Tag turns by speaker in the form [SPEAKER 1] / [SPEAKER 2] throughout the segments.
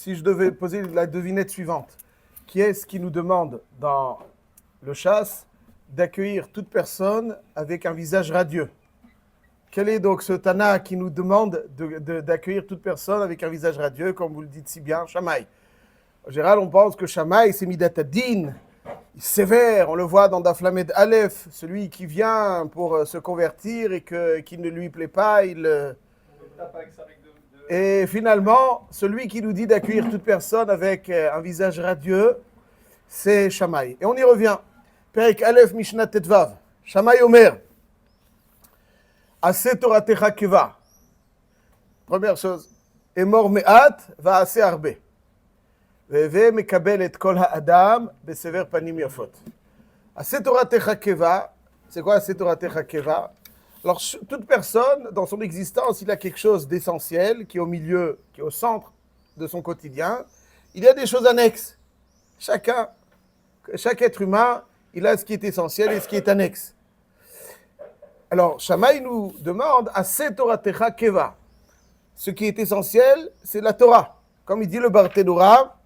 [SPEAKER 1] si je devais poser la devinette suivante, qui est-ce qui nous demande dans le chasse d'accueillir toute personne avec un visage radieux? Quel est donc ce Tana qui nous demande d'accueillir toute personne avec un visage radieux, comme vous le dites si bien, Shammai? En général, on pense que Shammai, c'est Midat Adin, sévère, on le voit dans Daflamed Aleph, celui qui vient pour se convertir et qui ne lui plaît pas, Et finalement, celui qui nous dit d'accueillir toute personne avec un visage radieux, c'est Shammai. Et on y revient. Perek Aleph Mishnah Tetvav. Shammai Omer. Ase Toratecha Keva. Première chose. Emor me'at va ase arbe. Veve mekabel et kol ha'adam besever panim yafot. Ase Toratecha Keva. C'est quoi Ase Toratecha Keva? Alors, toute personne, dans son existence, il a quelque chose d'essentiel, qui est au milieu, qui est au centre de son quotidien. Il y a des choses annexes. Chaque être humain, il a ce qui est essentiel et ce qui est annexe. Alors, Shammai nous demande « Ase Toratecha Keva ». Ce qui est essentiel, c'est la Torah. Comme il dit le Barthénoura,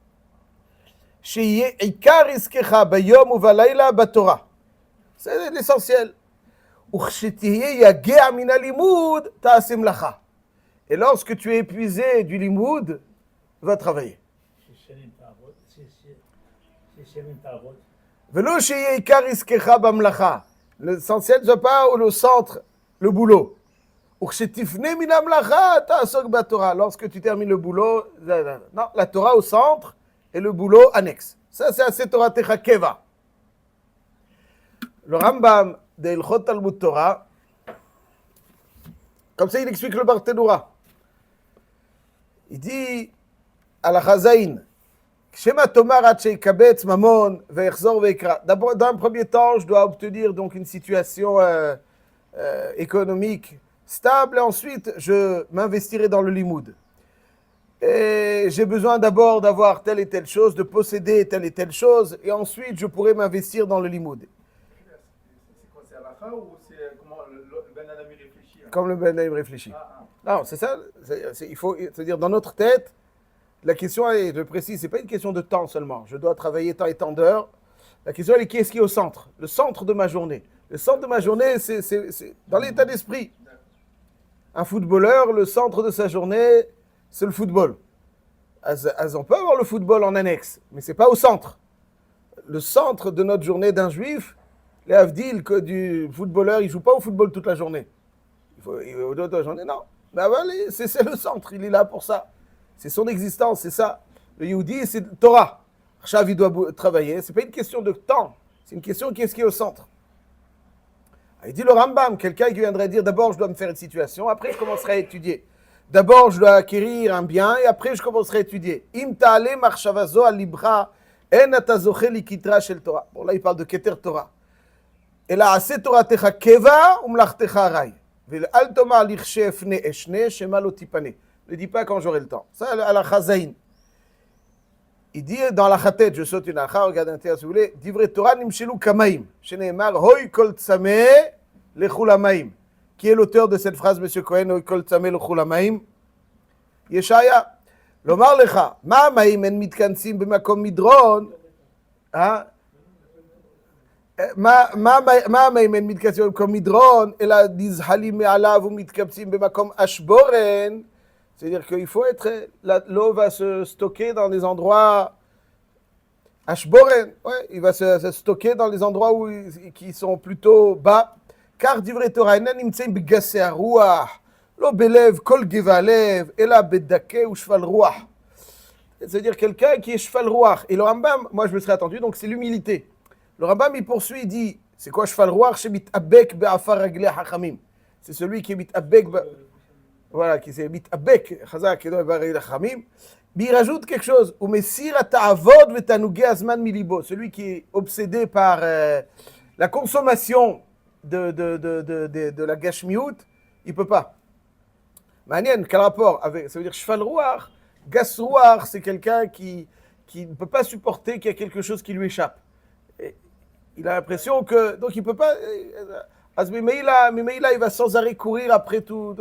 [SPEAKER 1] « Sheyeh ikar iskecha bayom uvalayla batorah ». C'est l'essentiel. Et lorsque tu es épuisé du limoud, va travailler. L'essentiel ne soit pas le centre, le boulot. Lorsque tu termines le boulot, non, la Torah au centre et le boulot annexe. Ça, c'est assez Torah Techa Keva. Le Rambam de Ilchot Talmud Torah, comme ça il explique le Barthénoura. Il dit à la Chazaïn, d'abord, dans un premier temps, je dois obtenir donc une situation économique stable, et ensuite je m'investirai dans le limoud. Et j'ai besoin d'abord d'avoir telle et telle chose, de posséder telle et telle chose, et ensuite je pourrai m'investir dans le limoud.
[SPEAKER 2] Ou c'est comment le Ben Adam réfléchit?
[SPEAKER 1] Comme le Ben Adam réfléchit. Non, c'est ça. Il faut, c'est-à-dire, dans notre tête, la question est, je précise, c'est pas une question de temps seulement. Je dois travailler tant et tant d'heures. La question elle est qu'est-ce qui est au centre? Le centre de ma journée. Le centre de ma journée, c'est dans l'état d'esprit. Un footballeur, le centre de sa journée, c'est le football. On peut avoir le football en annexe, mais c'est pas au centre. Le centre de notre journée d'un juif, les Avdil, que du footballeur, il ne joue pas au football toute la journée. Il joue toute la journée, non. Ben voilà, c'est le centre, il est là pour ça. C'est son existence, c'est ça. Le Yehudi, c'est Torah. Chav, il doit travailler. Ce n'est pas une question de temps, c'est une question de qu'est-ce qui est au centre. Il dit le Rambam, quelqu'un qui viendrait dire d'abord je dois me faire une situation, après je commencerai à étudier. D'abord je dois acquérir un bien et après je commencerai à étudier. Im ta'ale marshavazo al libra en atazoche likitra shel Torah. Bon là il parle de Keter Torah. אלא עשה תורתך קבע ומלאכתך ארעי. ואל תאמר לכשאפנה אשנה, שמא לא תיפנה. Ne dis pas quand j'aurai le temps. Ça, à la Chazaïn. Il dit dans la Chatet, je saute une acha, regardez un terre si vous voulez, Divrei Torah nimshelu kamaim, שנאמר, hoi kol tzameh lechul hamaim. Qui est l'auteur de cette phrase, monsieur Cohen, hoi kol tzameh lechul hamaim? ישעיה. לומר לך, מה המים הם מתכנסים במקום מדרון? מה המים הם מתכנסים במקום מדרון, אלא נזחלים מעליו ומתקבצים במקום אשבורן? C'est-à-dire qu'il faut être, l'eau va se stocker dans des endroits Ashboren, ouais, il va se stocker dans les endroits qui sont plutôt bas. Car divrei Torah אינם נמצאים בגסי הרוח, לא בלב כל גבה לב, אלא בדכא ושפל רוח. C'est-à-dire quelqu'un qui est shfal ruach. Et le Rambam, moi je me serais attendu, donc c'est l'humilité. Le Rambam, il poursuit, il dit, c'est quoi shfal ruach? C'est mit'abek be'afar raglei hachamim. C'est celui qui est mit'abek, voilà, qui c'est mit'abek, chazak, et donc be'raglei hachamim. Mais il rajoute quelque chose, ou mesir ata'avod ve'tanugei azman milibo. Celui qui est obsédé par la consommation de la gashmiut, il peut pas. Manien, quel rapport avec, ça veut dire shfal ruach? Gasrouar, c'est quelqu'un qui ne peut pas supporter qu'il y a quelque chose qui lui échappe. Et il a l'impression que... Donc il ne peut pas... Mais il va sans arrêt courir après tout.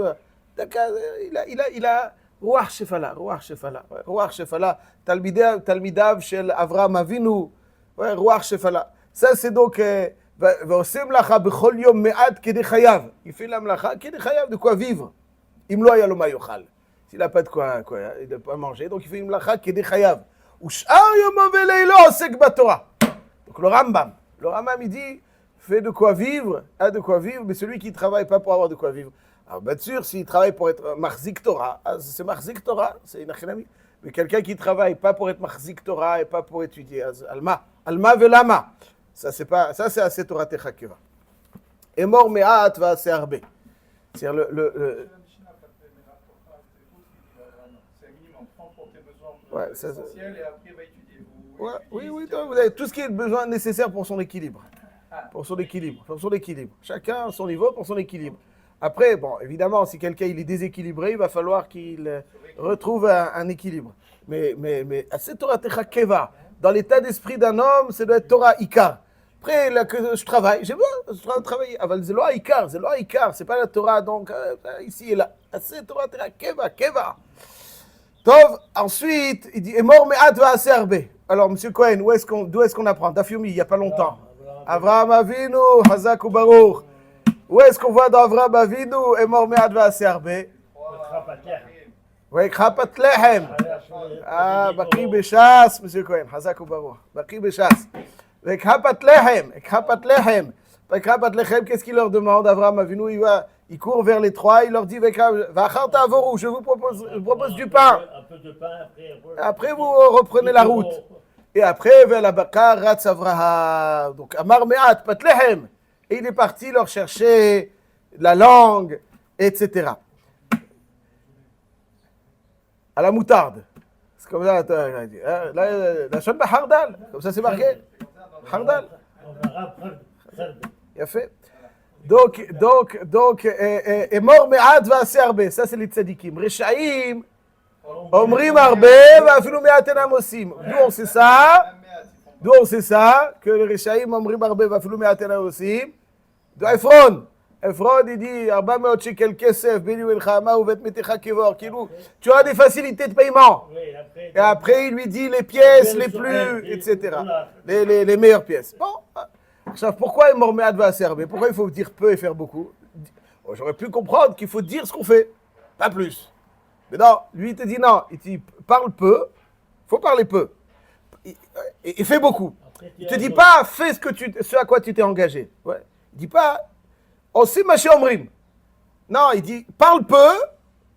[SPEAKER 1] Il a רוח שפלה, רוח שפלה. רוח שפלה, תלמידיו של אברהם אבינו, רוח שפלה. Ça c'est donc, ועושים מלאכה בכל יום מעט כדי חייו. Il fait la מלאכה כדי חייו, de quoi vivre. אם לא היה לו מה יאכל. S'il n'a pas de quoi, il n'a pas manger, donc il fait une מלאכה כדי חייו. ושאר יומו ולילו עוסק בתורה. Donc le Rambam il dit, fait de quoi vivre, a de quoi vivre, mais celui qui ne travaille pas pour avoir de quoi vivre. Alors bien sûr, s'il travaille pour être Mahzik Torah, c'est Mahzik Torah, c'est une achinami. Mais quelqu'un qui ne travaille pas pour être Mahzik Torah et pas pour étudier, Alma velama. Ça c'est assez Torah Techakeva. Et mort me'at va assez arbe. C'est-à-dire le
[SPEAKER 2] C'est un minimum, prends pour tes besoins
[SPEAKER 1] ouais, ça,
[SPEAKER 2] essentiels et après va étudier.
[SPEAKER 1] Ouais, oui, vous avez tout ce qui est besoin nécessaire pour son équilibre. Pour son équilibre. Chacun à son niveau pour son équilibre. Après, bon, évidemment, si quelqu'un il est déséquilibré, il va falloir qu'il retrouve un équilibre. Mais c'est Torah Techakeva. Dans l'état d'esprit d'un homme, ça doit être Torah Ikar. Après, là, que je travaille, j'ai besoin de travailler. C'est Loa Ikar, c'est pas la Torah, donc ici et là. C'est Torah Techakeva, Keva. Tov, ensuite, il dit, et mort me'at va assez arbe. Alors, monsieur Cohen, d'où est-ce qu'on apprend? Dafyomi, il n'y a pas longtemps. Avraham Avinu, Hazak ou Baruch. Où est-ce qu'on voit dans Avraham Avinu, et mort me'at va assez arbe? Oui, Krapat Lehem. Ah, Baki Beshas, monsieur Cohen, Hazak ou Baruch. Baki Beshas. Avec Krapat Lehem. Krapat Lechem, qu'est-ce qu'il leur demande? Avraham Avinu, il court vers les trois, il leur dit, Vacharta Avoru, je vous propose du pain.
[SPEAKER 3] Un peu de pain,
[SPEAKER 1] après vous reprenez la route. Et après, vers la Bakar, Ratz Avraham. Donc, Amar Me'at, Patlehem. Et il est parti leur chercher la langue, etc. À la moutarde. C'est comme ça, la chaîne de Hardal. Comme ça, c'est marqué. Hardal. Il a fait. Donc, et mort me'at va assez arbe. Ça, c'est les tzadikim. Reshaim, omrim arbe, va afilou me'at enam osim. D'où on sait ça, que les Reshaim, omrim arbe, va afilou me'at enam osim. De Ephron, il dit, Arba me'ot shekel kesef, beni u'elchama, uvet metecha kevor. Tu as des facilités de paiement. Et après, il lui dit les pièces les plus, etc. Les meilleures pièces. Bon. Pourquoi il mort me'at va servir? Pourquoi il faut dire peu et faire beaucoup? J'aurais pu comprendre qu'il faut dire ce qu'on fait, pas plus. Mais non, lui il te dit non, il te dit parle peu, il faut parler peu. Et fais beaucoup. Il te dit pas fais ce à quoi tu t'es engagé. Ouais. Il dit pas aussi maché omrim. Non, il dit parle peu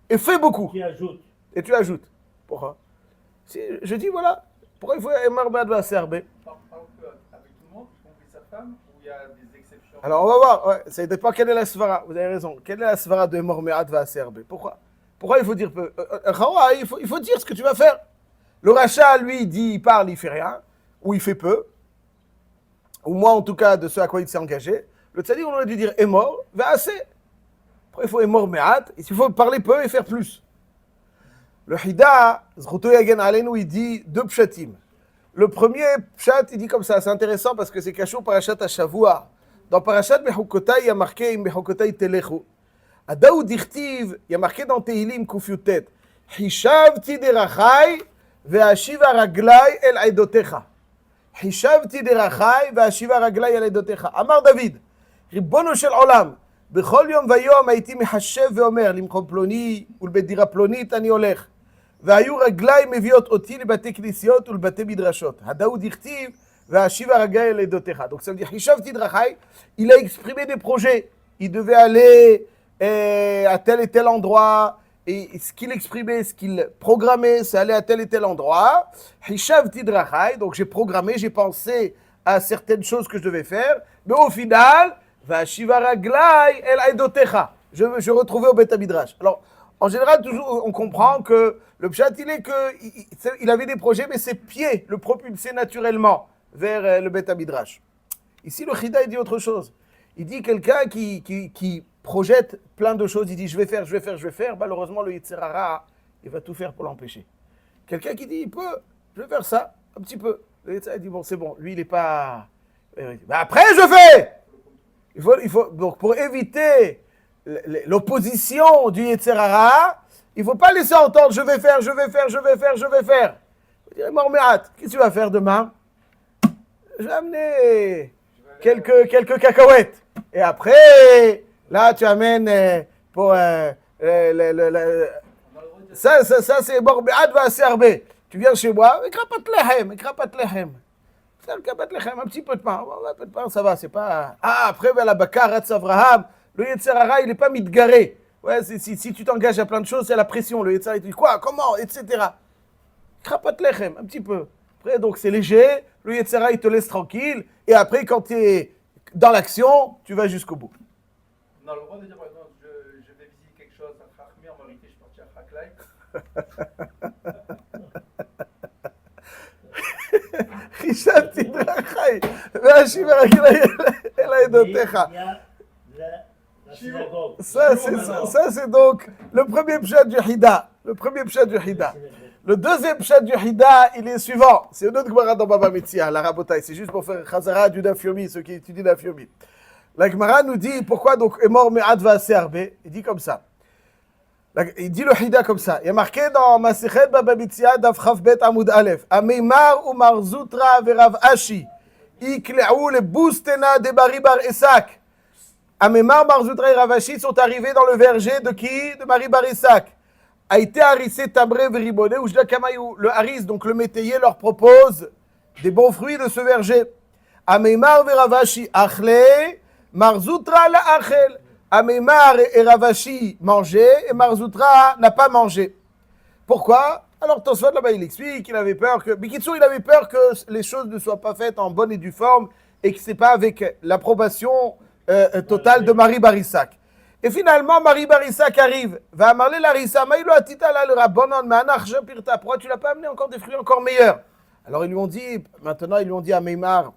[SPEAKER 1] et fais beaucoup. Et tu ajoutes. Pourquoi? Je dis voilà, pourquoi il faut mort me'at va servir?
[SPEAKER 2] Où il y a des exceptions.
[SPEAKER 1] Alors on va voir, ouais, ça dépend quelle est la svara, vous avez raison. Quelle est la svara de mort me'at va serber? Pourquoi il faut dire peu? Il faut dire ce que tu vas faire. Le rachat, lui, il parle, il fait rien, ou il fait peu, ou moi en tout cas de ce à quoi il s'est engagé. Le tzaddik, on aurait dû dire mort va assez. Après il faut mort me'at, il faut parler peu et faire plus. Le Hida, Zchuto Yagen Aleinu, il dit deux pshatim. Le premier pshat, il dit comme ça, c'est intéressant parce que c'est cachot parashat Hashavua. Dans parashat Bechukotai, il y a marqué Bechukotai Telechu. À Daoud Dichtiv, il y a marqué dans Tehilim Kufyutet, Hishavti derachai ve'ashiva raglai el aidotecha. Hishavti derachai ve'ashiva raglai el aidotecha. Amar David, Ribbono shel olam, bechol yom vayom הייתי מחשב ואומר, למקום פלוני ולבדירה פלונית אני הולך. והיו רגליי מביאות אותי לבתי כנסיות ולבתי מדרשות. הדאוד הכתיב, והשיבה רגליי אל עדותיך. Donc ça veut dire, Hishavti Drachai, il a exprimé des projets. Il devait aller à tel et tel endroit. Et ce qu'il exprimait, ce qu'il programmait, c'est aller à tel et tel endroit. Hishavti Drachai, donc j'ai programmé, j'ai pensé à certaines choses que je devais faire. Mais au final, והשיבה רגליי אל עדותיך. Je retrouvais au Beth Midrash. Alors, en général, toujours, on comprend que le pshat, il est qu'il avait des projets, mais ses pieds le propulsaient naturellement vers le Beth Midrash. Ici, le Chida, il dit autre chose. Il dit quelqu'un qui projette plein de choses, il dit je vais faire, malheureusement, le Yetzer Hara, il va tout faire pour l'empêcher. Quelqu'un qui dit je vais faire ça, un petit peu. Le Yetzer Hara, il dit bon, c'est bon, lui, il n'est pas... après, je fais. Il faut, donc, pour éviter l'opposition du Yetzer Hara, Il ne faut pas laisser entendre, je vais faire. Il dit, Morméat, qu'est-ce que tu vas faire demain? Je vais amener quelques cacahuètes. Et après, là, tu amènes pour... ça, c'est Morméat va serber. Tu viens chez moi, krapat lehem. Un petit peu de pain. Un peu de pain, ça va, c'est pas... Ah, après, la bakar, Ratz Avraham, le Yetzer Hara, il n'est pas mitgaré. Ouais, si tu t'engages à plein de choses, c'est la pression. Le Yetzer Hara, il te dit quoi, comment, etc. Krapat lechem, un petit peu. Après, donc c'est léger, le Yetzer Hara, il te laisse tranquille. Et après, quand tu es dans l'action, tu vas jusqu'au bout.
[SPEAKER 2] On a le droit de dire, par exemple, je vais visiter quelque chose à Chachmi, en vérité, je suis parti à Chaklai.
[SPEAKER 1] חישב תדרכי, והשיב הרגלי אל עדותיך. Ça, c'est donc le premier pshat du Hida. Le deuxième pshat du Hida, il est suivant. C'est une autre Gemara dans Baba Metzia, la Rabotai. C'est juste pour faire Chazara du Daf Yomi, ceux qui étudient Daf Yomi. La Gemara nous dit pourquoi donc Emor Me'at va Serbe. Il dit comme ça. Il dit le Hida comme ça. Il y a marqué dans Masechet Baba Metzia, Daf Chavbet Amud Aleph. Ameimar ou Marzutra verav Ashi. Ikle'u le Boustena de Bari Bar Esak. Ameimar, Marzutra et Ravashi sont arrivés dans le verger de qui? De Marie Bar Esak. A été harissé Tabré Veribone ou Jlakamayou. Le haris, donc le métayer, leur propose des bons fruits de ce verger. Ameimar Veravashi Achle, Marzutra la Achel. Ameimar et Ravashi mangeaient et Marzutra n'a pas mangé. Pourquoi? Alors Tosfot là-bas il explique qu'il avait peur que... Bikitsu, il avait peur que les choses ne soient pas faites en bonne et due forme et que ce n'est pas avec l'approbation totale de Marie Barissak. Et finalement, Marie Barissak arrive. Va amarler Larissa, maïlo atita la le rabbonon, manach pirta. Pourquoi tu l'as pas amené encore des fruits encore meilleurs? Alors ils lui ont dit, maintenant ils lui ont dit à Meimar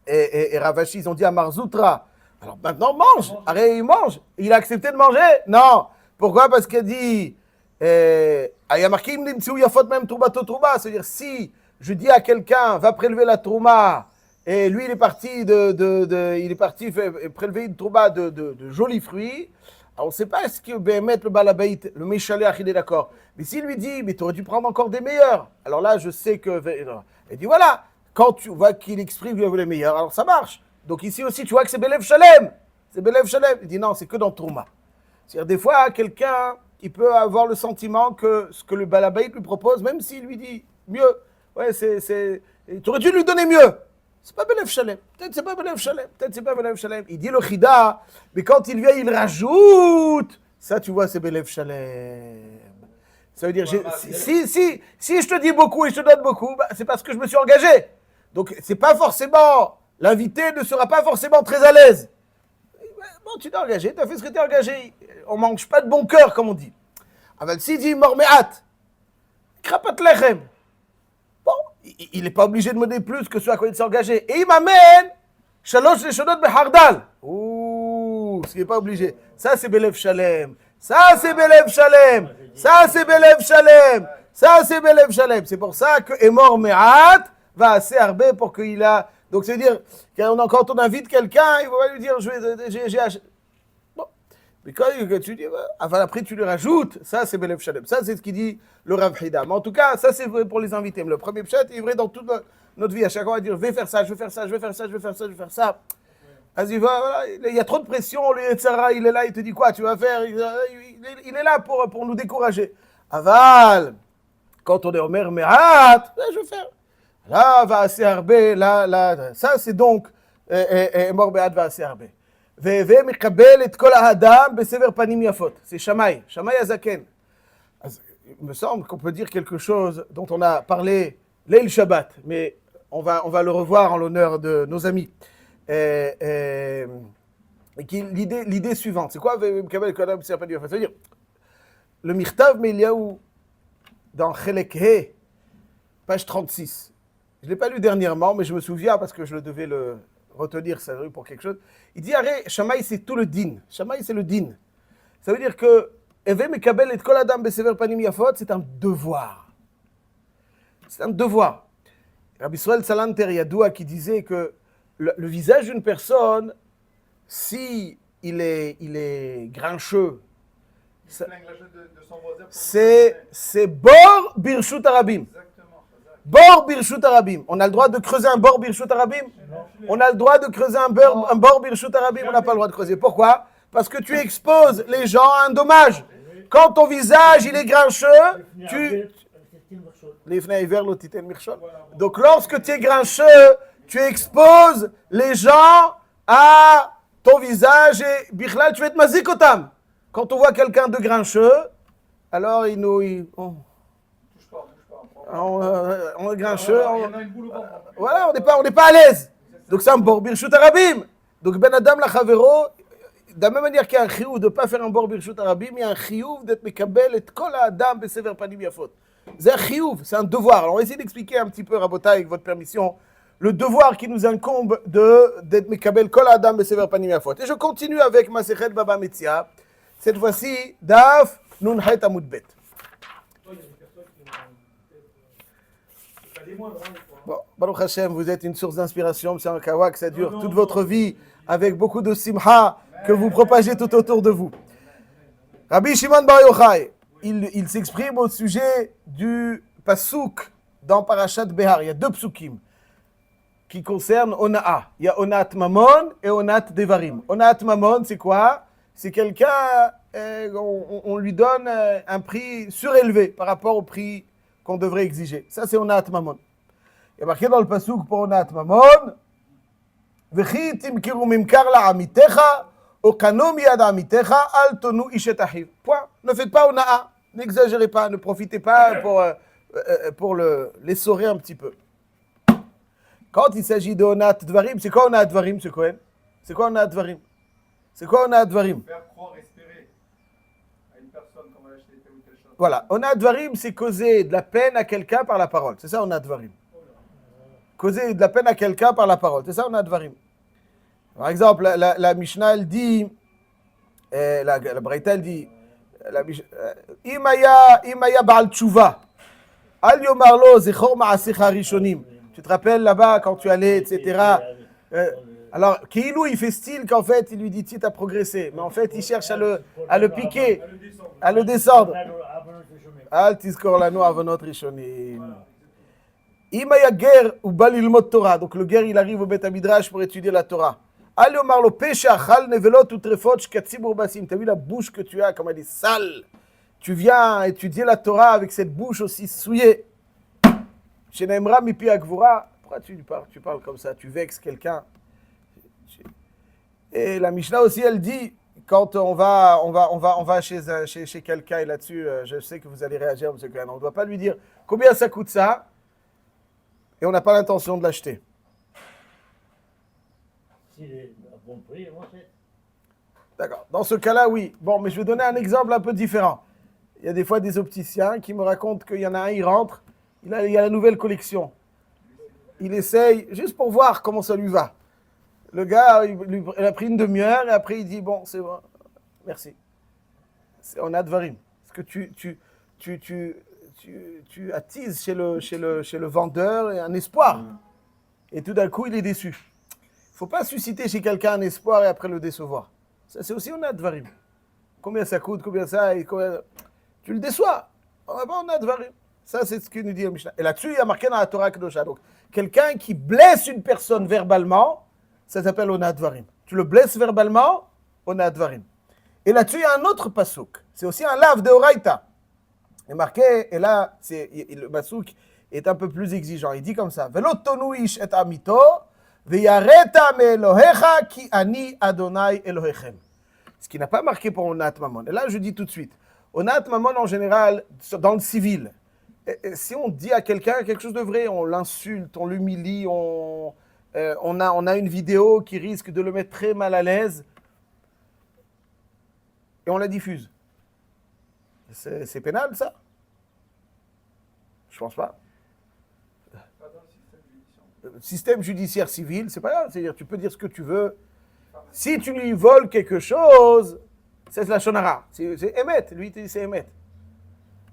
[SPEAKER 1] et Ravashi, ils ont dit à Marzutra. Alors maintenant mange, arrête, il mange. Il a accepté de manger? Non. Pourquoi? Parce qu'il dit, il y a marqué, il y a faute même troubato trouba. C'est-à-dire, si je dis à quelqu'un, va prélever la trouma, et lui il est parti prélever une trouba de jolis fruits, alors on ne sait pas est-ce que Béhémet, le balabait, le méchaléach, il est d'accord. Mais s'il lui dit, mais tu aurais dû prendre encore des meilleurs, alors là je sais que... Il dit voilà, quand tu vois qu'il exprime qu'il veut les meilleurs, alors ça marche. Donc ici aussi, tu vois que c'est Belev Shalem. C'est Belev Shalem. Il dit non, c'est que dans Trouma. C'est-à-dire, des fois, quelqu'un, il peut avoir le sentiment que ce que le Balabait lui propose, même s'il lui dit mieux, ouais, tu aurais dû lui donner mieux. C'est pas Belev Shalem. Peut-être c'est pas Belev Shalem. Il dit le Chida, mais quand il vient, il rajoute. Ça, tu vois, c'est Belev Shalem. Ça veut dire, si je te dis beaucoup et je te donne beaucoup, bah, c'est parce que je me suis engagé. Donc, c'est pas forcément... L'invité ne sera pas forcément très à l'aise. Bon, tu t'es engagé, tu as fait ce que tu es engagé. On ne mange pas de bon cœur, comme on dit. Aval si dit morméat, krapat lechem. Bon, il n'est pas obligé de me donner plus que ce à quoi il s'est engagé. Et il m'amène shalosh leshonot behardal. Ouh, ce qui n'est pas obligé. Ça, c'est Belev Shalem. Ça, c'est Belev Shalem. C'est pour ça que Emor Me'at va assez arbé pour qu'il a... Donc, c'est-à-dire, quand on invite quelqu'un, il ne va pas lui dire, j'ai acheté. Bon. Mais quand tu dis, après tu lui rajoutes, ça c'est Belev Shalem. Ça c'est ce qu'il dit le Rav Hida. Mais en tout cas, ça c'est vrai pour les invités. Mais le premier pshat est vrai dans toute notre vie. À chaque fois, on va dire, je vais faire ça. Vas-y, voilà. Il y a trop de pression. Le Yetzer Hara, il est là, il te dit quoi? Tu vas faire? Il est là pour nous décourager. Aval, quand on est Omer Me'at, je vais faire. Là, va assez arbé, là. Ça, c'est donc Emor Me'at va assez arbé. Veve mikabel et kol ha'adam besever panim yafot. C'est Shammai Azaken. Il me semble qu'on peut dire quelque chose dont on a parlé Leil Shabbat, mais on va le revoir en l'honneur de nos amis. L'idée suivante, c'est quoi Veve mikabel et kol ha'adam besever panim yafot? C'est-à-dire, le Mirtav Meliaou dans Chelek He, page 36. Je ne l'ai pas lu dernièrement, mais je me souviens parce que je devais le retenir, ça pour quelque chose. Il dit, arrête, Shammai, c'est tout le din. Shammai, c'est le din. Ça veut dire que Eve mekabel et kol adam besever panim yafot, c'est un devoir. C'est un devoir. Rabbi Israël Salanter Yadoua qui disait que le visage d'une personne, si il est grincheux,
[SPEAKER 2] Il flingue la chaise de son voisin.
[SPEAKER 1] C'est bor birshut arabim.
[SPEAKER 2] Exactement.
[SPEAKER 1] Bor birshut arabim. On a le droit de creuser un bor birshut arabim? On a le droit de creuser un bor birshut arabim? On n'a pas le droit de creuser. Pourquoi? Parce que tu exposes les gens à un dommage. Quand ton visage il est grincheux, donc lorsque tu es grincheux, tu exposes les gens à ton visage et bichlal, tu vas être mazikotam. Quand on voit quelqu'un de grincheux, alors on est grincheux, voilà, on n'est pas à l'aise. Donc c'est un bor birshut arabim. Donc ben adam la chavero, de la même manière qu'il y a un chiyuv de ne pas faire un bor birshut arabim, il y a un chiyuv d'être mekabel et kol adam besever panim yafot. C'est un chiyuv, c'est un devoir. Alors on va essayer d'expliquer un petit peu, Rabotai, avec votre permission, le devoir qui nous incombe d'être mekabel kol adam besever panim yafot. Et je continue avec Masechet Baba Metzia. Cette fois-ci, Daf Nun Het Amud Bet. Bon, Baruch Hashem, vous êtes une source d'inspiration, M. Ankawa, que ça dure toute votre vie, avec beaucoup de simha que vous propagez tout autour de vous. Rabbi Shimon Bar Yochai, il s'exprime au sujet du pasouk dans Parashat Behar. Il y a deux psukim qui concernent Ona'a. Il y a Onat Mamon et Onat Devarim. Onat Mamon, c'est quoi? C'est quelqu'un, on lui donne un prix surélevé par rapport au prix qu'on devrait exiger. Ça, c'est Onat Mamon. Il y a marqué dans le pasouk pour Onat Mamon, V'chi timkiru mimkar la'amitecha, o kano miyad amitecha, al tonu ishet achiv. Point. Ne faites pas Ona'a. N'exagérez pas, ne profitez pas pour l'essorer un petit peu. Quand il s'agit de Onat Dvarim, c'est quoi Onat Dvarim, ce Cohen? C'est quoi Onat Dvarim? C'est quoi Onat Dvarim?
[SPEAKER 2] Faire croire, espérer à une personne qu'on va acheter telle ou telle chose.
[SPEAKER 1] Voilà, Onat Dvarim, c'est causer de la peine à quelqu'un par la parole. C'est ça Onat Dvarim. Causer de la peine à quelqu'un par la parole. C'est ça Onat Dvarim. Par exemple, la Mishnah, elle dit, la Braïta, elle dit, Imaya Baal Tshuva, Al Yomarlo Zechor Ma'asecha Rishonim. Tu te rappelles là-bas quand tu allais, etc. Alors, Keilou, il fait style qu'en fait, il lui dit, tu as progressé. Mais en fait, il cherche à le piquer, à le descendre. Al Tizkor Lanu Avonot Rishonim. Imaya Ger ou Balilmot Torah. Donc, le guerre, il arrive au Beth Midrash pour étudier la Torah. Al Yomarlo Pesha Chal Nevelot ou Trefot Shkatzibur Basim. Tu as vu la bouche que tu as, comme elle est sale. Tu viens étudier la Torah avec cette bouche aussi souillée. Chez Naimra Mipi Agvura. Pourquoi tu parles comme ça? Tu vexes quelqu'un. Et la Mishnah aussi, elle dit, quand on va chez quelqu'un, et là-dessus, je sais que vous allez réagir, M. Cohen, on ne doit pas lui dire combien ça coûte ça, et on n'a pas l'intention de l'acheter.
[SPEAKER 3] S'il est à bon prix, moi c'est.
[SPEAKER 1] D'accord. Dans ce cas-là, oui. Bon, mais je vais donner un exemple un peu différent. Il y a des fois des opticiens qui me racontent qu'il y en a un, il rentre, il y a la nouvelle collection. Il essaye, juste pour voir comment ça lui va. Le gars, il a pris une demi-heure et après il dit, bon, c'est bon, merci. C'est Onat Dvarim. Parce que tu attises chez le vendeur un espoir. Et tout d'un coup, il est déçu. Il ne faut pas susciter chez quelqu'un un espoir et après le décevoir. Ça, c'est aussi Onat Dvarim. Combien ça coûte, combien ça, tu le déçois. On n'a pas Onat Dvarim. Ça, c'est ce qu'il nous dit le Mishnah. Et là-dessus, il y a marqué dans la Torah Kedosha. Donc, quelqu'un qui blesse une personne verbalement, ça s'appelle Onat Dvarim. Tu le blesses verbalement, Onat Dvarim. Et là-dessus, il y a un autre pasouk. C'est aussi un lave de Oraïta. Il est marqué, et là, le pasouk est un peu plus exigeant. Il dit comme ça, Velo tonu ish et amito, veyareta me Elohecha ki ani Adonai Elohechem. Ce qui n'a pas marqué pour Onat Mamon. Et là, je dis tout de suite, Onat Mamon, en général, dans le civil, si on dit à quelqu'un quelque chose de vrai, on l'insulte, on l'humilie, on a une vidéo qui risque de le mettre très mal à l'aise et on la diffuse. C'est pénal, ça? Je pense pas. Système judiciaire civil, c'est pas grave. C'est-à-dire, tu peux dire ce que tu veux. Si tu lui voles quelque chose, c'est la shonara. C'est Emet. Lui, c'est Emet.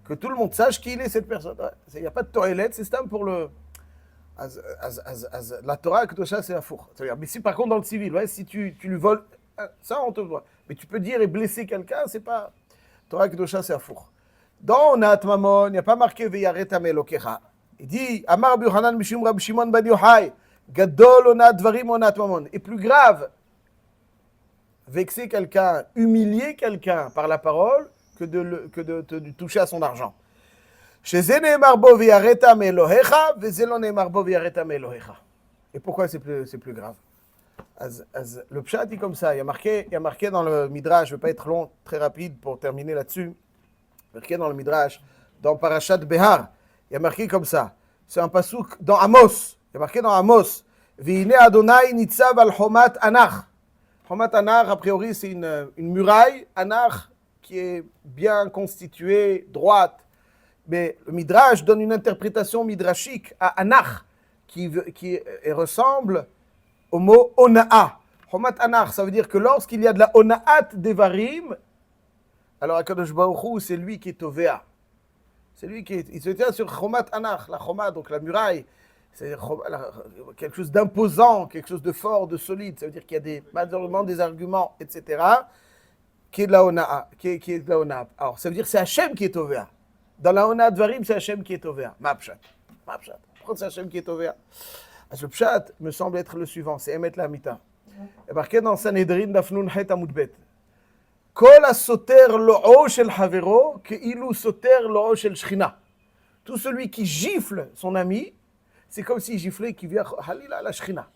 [SPEAKER 1] Que tout le monde sache qui il est, cette personne. Il n'y a pas de toilette, c'est stam pour le... la Torah, que ça, c'est la four. Mais si par contre dans le civil, ouais, si tu lui voles, ça on te voit. Mais tu peux dire et blesser quelqu'un, c'est pas. Torah Kedosha, c'est Afour. Dans Onat Mamon, il n'y a pas marqué Veyaretam Elokecha. Il dit Amar Rabbi Yochanan Mishum Rabbi Shimon Ben Yochai, Gadol Onat Dvarim Onat Mamon. Et plus grave, vexer quelqu'un, humilier quelqu'un par la parole que de toucher à son argent. Sheze ne'emar bo veyaretam Elohecha, veze lo ne'emar bo veyaretam Elohecha. Et pourquoi c'est plus grave? Le pshat est comme ça. Il y a marqué dans le Midrash, je ne vais pas être long, très rapide pour terminer là-dessus. Marqué dans le Midrash, dans Parashat Behar, il y a marqué comme ça. C'est un pasouk dans Amos. Il y a marqué dans Amos. V'hine Adonai nitzav al chomat anach. Chomat anach, a priori, c'est une muraille. Anach qui est bien constituée, droite. Mais le Midrash donne une interprétation midrashique à anach qui ressemble au mot ona'a. Chomat anach, ça veut dire que lorsqu'il y a de la ona'at devarim, alors Akadosh Baruch Hu, c'est lui qui est Tovea. C'est lui il se tient sur Chomat Anach, la Chomat, donc la muraille. C'est quelque chose d'imposant, quelque chose de fort, de solide. Ça veut dire qu'il y a malheureusement des arguments, etc., qui est de la Ona'a. Alors, ça veut dire que c'est Hachem qui est Tovea. Dans la Ona'a Dvarim, c'est Hachem qui est Tovea. Ma pshat. Pourquoi c'est Hachem qui est Tovea? Le pshat me semble être le suivant, c'est Emet Lamita. Il est marqué dans Sanhedrin d'Afnun Het Amudbet. Kol ha-soter lo'o shel havero ke'ilu soter lo'o shel shchina. Tout celui qui gifle son ami, c'est comme s'il giflait qui vient halila la shchina.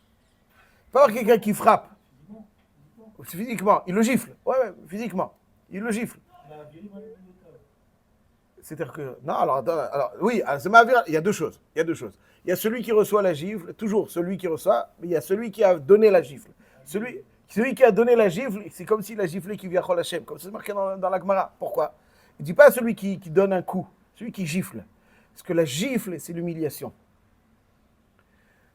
[SPEAKER 1] Pas avoir quelqu'un qui frappe. Physiquement, il le gifle. Ouais, physiquement, il le gifle. C'est-à-dire que non, alors oui, c'est ma'avir. Il y a deux choses. Il y a celui qui reçoit la gifle, toujours celui qui reçoit, mais il y a celui qui a donné la gifle. Celui qui a donné la gifle, c'est comme s'il a giflé qui vient Hashem, comme c'est marqué dans la Gemara. Pourquoi? Il ne dit pas celui qui donne un coup, celui qui gifle. Parce que la gifle, c'est l'humiliation.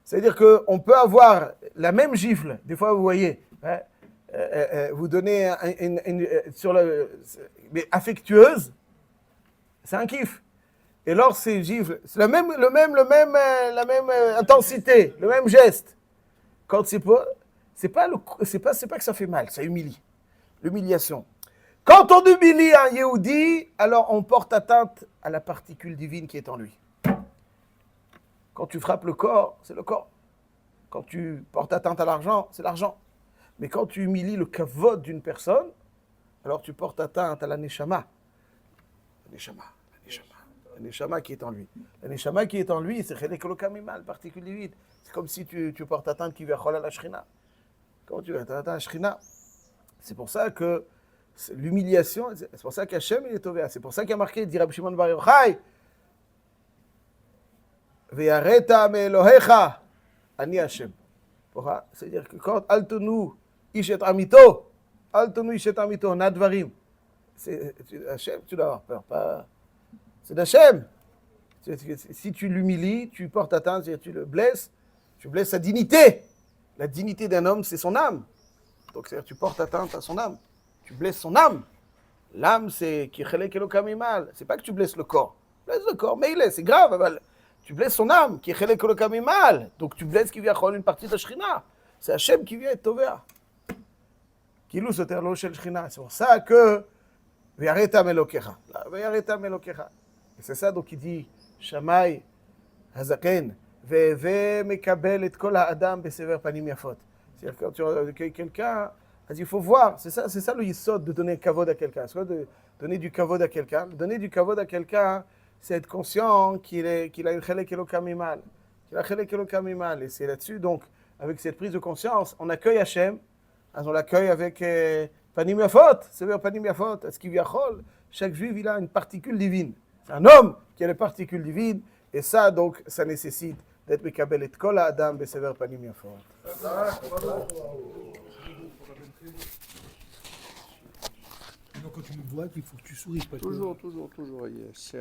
[SPEAKER 1] C'est-à-dire qu'on peut avoir la même gifle, des fois vous voyez, hein, vous donnez mais affectueuse, c'est un kiff. Et lorsque c'est gifle, c'est la même intensité, le même geste. Quand c'est pas... C'est pas que ça fait mal, ça humilie. L'humiliation. Quand on humilie un Yehudi, alors on porte atteinte à la particule divine qui est en lui. Quand tu frappes le corps, c'est le corps. Quand tu portes atteinte à l'argent, c'est l'argent. Mais quand tu humilies le kavod d'une personne, alors tu portes atteinte à la neshama. La neshama qui est en lui. La neshama qui est en lui, c'est chelek elokam, particule divine. C'est comme si tu portes atteinte qui vient à la shrina. Comment tu vas atteindre la Shrina? C'est pour ça que l'humiliation, c'est pour ça qu'Hachem il est Tovea. C'est pour ça qu'il y a marqué, dit Rabbi Shimon Bar Yochai, Ve'yaretam Elohecha, Ani Hachem. C'est-à-dire que quand Altonu Ishet Amito, Nadvarim, c'est Hachem, tu dois avoir peur. C'est d'Hachem. Si tu l'humilies, tu portes atteinte, tu le blesses, tu blesses sa dignité. La dignité d'un homme, c'est son âme. Donc, c'est-à-dire tu portes atteinte à son âme. Tu blesses son âme. L'âme, c'est qui chelek elokam imal. C'est pas que tu blesses le corps. Tu blesses le corps, mais c'est grave. Tu blesses son âme, qui chelek elokam imal. Donc, tu blesses qui vient une partie de la Shrina. C'est Hachem qui vient être Tovea. Kilou soter lo shel Shrina. C'est pour ça que Ve'yaretam Elokecha. Ve'yaretam Elokecha. Et c'est ça, donc, il dit Shammai Hazaken. Mekabel et kol ha'adam besever panim yafot. C'est-à-dire quand tu accueilles quelqu'un, il faut voir. C'est ça le yisod de donner kavod à quelqu'un. C'est quoi de donner du kavod à quelqu'un? Donner du kavod à quelqu'un, c'est être conscient qu'il a une chelek elokam imal. Et c'est là-dessus, donc, avec cette prise de conscience, on accueille Hachem, on l'accueille avec panim yafot, sever panim yafot. Est-ce qu'il viachol? Chaque juif, il a une particule divine. C'est un homme qui a les particules divines, et ça, donc, ça nécessite d'être mekabel et kol ha'adam besever panim yafot.
[SPEAKER 4] Quand tu me vois, il faut que tu souris.
[SPEAKER 5] Toujours, yes.